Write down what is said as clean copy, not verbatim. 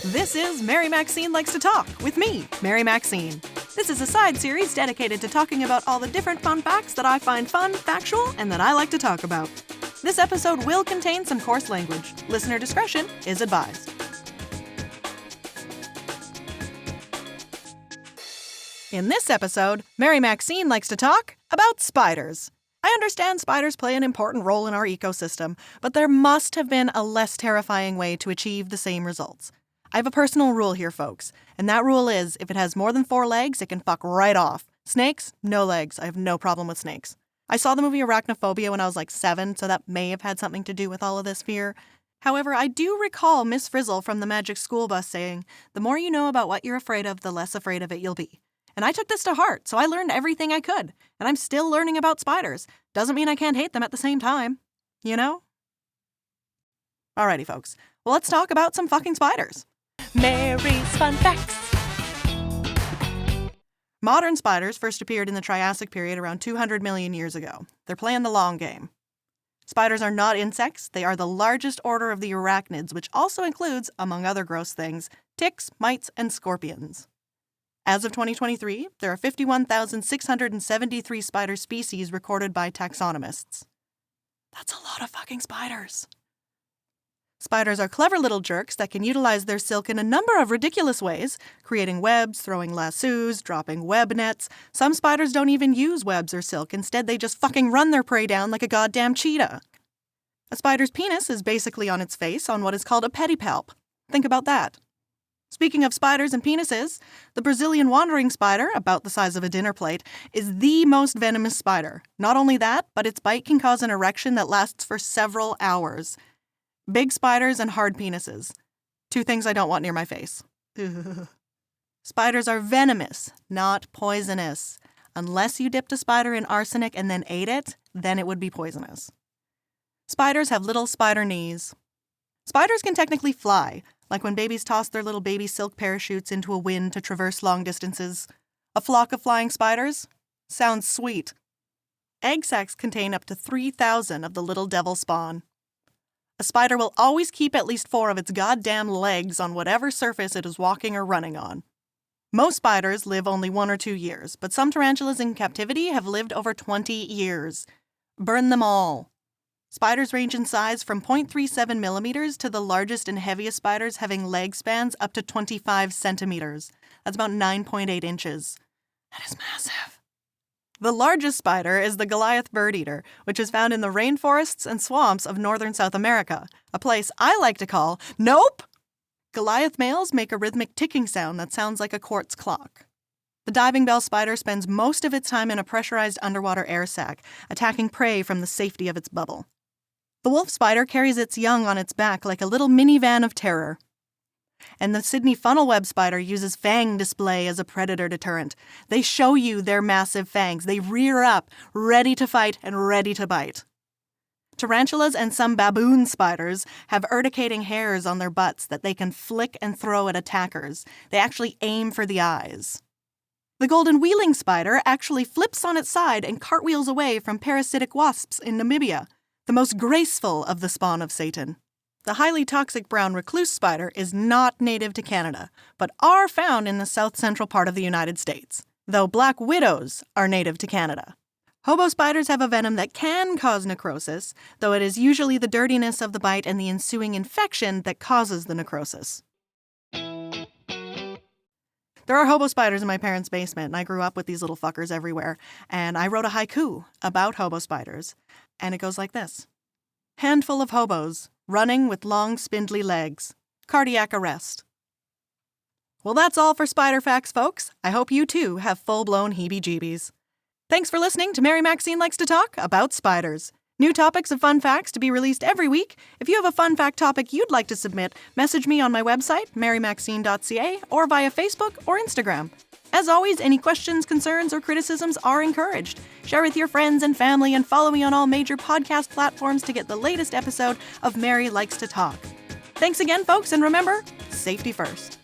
This is Mary Maxine Likes to Talk with me, Mary Maxine. This is a side series dedicated to talking about all the different fun facts that I find fun, factual, and that I like to talk about. This episode will contain some coarse language. Listener discretion is advised. In this episode, Mary Maxine likes to talk about spiders. I understand spiders play an important role in our ecosystem, but there must have been a less terrifying way to achieve the same results. I have a personal rule here, folks, and that rule is if it has more than 4 legs, it can fuck right off. Snakes, no legs. I have no problem with snakes. I saw the movie Arachnophobia when I was like 7, so that may have had something to do with all of this fear. However, I do recall Miss Frizzle from the Magic School Bus saying, "The more you know about what you're afraid of, the less afraid of it you'll be." And I took this to heart, so I learned everything I could. And I'm still learning about spiders. Doesn't mean I can't hate them at the same time. You know? Alrighty, folks. Well, let's talk about some fucking spiders. Mary's Fun Facts. Modern spiders first appeared in the Triassic period around 200 million years ago. They're playing the long game. Spiders are not insects. They are the largest order of the arachnids, which also includes, among other gross things, ticks, mites, and scorpions. As of 2023, there are 51,673 spider species recorded by taxonomists. That's a lot of fucking spiders. Spiders are clever little jerks that can utilize their silk in a number of ridiculous ways, creating webs, throwing lassos, dropping web nets. Some spiders don't even use webs or silk. Instead, they just fucking run their prey down like a goddamn cheetah. A spider's penis is basically on its face on what is called a pedipalp. Think about that. Speaking of spiders and penises, the Brazilian wandering spider, about the size of a dinner plate, is the most venomous spider. Not only that, but its bite can cause an erection that lasts for several hours. Big spiders and hard penises. 2 things I don't want near my face. Spiders are venomous, not poisonous. Unless you dipped a spider in arsenic and then ate it, then it would be poisonous. Spiders have little spider knees. Spiders can technically fly, like when babies toss their little baby silk parachutes into a wind to traverse long distances. A flock of flying spiders? Sounds sweet. Egg sacs contain up to 3,000 of the little devil spawn. A spider will always keep at least 4 of its goddamn legs on whatever surface it is walking or running on. Most spiders live only 1 or 2 years, but some tarantulas in captivity have lived over 20 years. Burn them all. Spiders range in size from 0.37 millimeters to the largest and heaviest spiders having leg spans up to 25 centimeters. That's about 9.8 inches. That is massive. The largest spider is the Goliath bird eater, which is found in the rainforests and swamps of northern South America, a place I like to call Nope! Goliath males make a rhythmic ticking sound that sounds like a quartz clock. The diving bell spider spends most of its time in a pressurized underwater air sac, attacking prey from the safety of its bubble. The wolf spider carries its young on its back like a little minivan of terror. And the Sydney funnel-web spider uses fang display as a predator deterrent. They show you their massive fangs. They rear up, ready to fight and ready to bite. Tarantulas and some baboon spiders have urticating hairs on their butts that they can flick and throw at attackers. They actually aim for the eyes. The golden wheeling spider actually flips on its side and cartwheels away from parasitic wasps in Namibia, the most graceful of the spawn of Satan. The highly toxic brown recluse spider is not native to Canada, but are found in the south-central part of the United States, though black widows are native to Canada. Hobo spiders have a venom that can cause necrosis, though it is usually the dirtiness of the bite and the ensuing infection that causes the necrosis. There are hobo spiders in my parents' basement, and I grew up with these little fuckers everywhere, and I wrote a haiku about hobo spiders, and it goes like this. Handful of hobos, running with long spindly legs. Cardiac arrest. Well, that's all for Spider Facts, folks. I hope you too have full-blown heebie-jeebies. Thanks for listening to Mary Maxine Likes to Talk about spiders. New topics of fun facts to be released every week. If you have a fun fact topic you'd like to submit, message me on my website, marymaxine.ca, or via Facebook or Instagram. As always, any questions, concerns, or criticisms are encouraged. Share with your friends and family and follow me on all major podcast platforms to get the latest episode of Mary Likes to Talk. Thanks again, folks, and remember, safety first.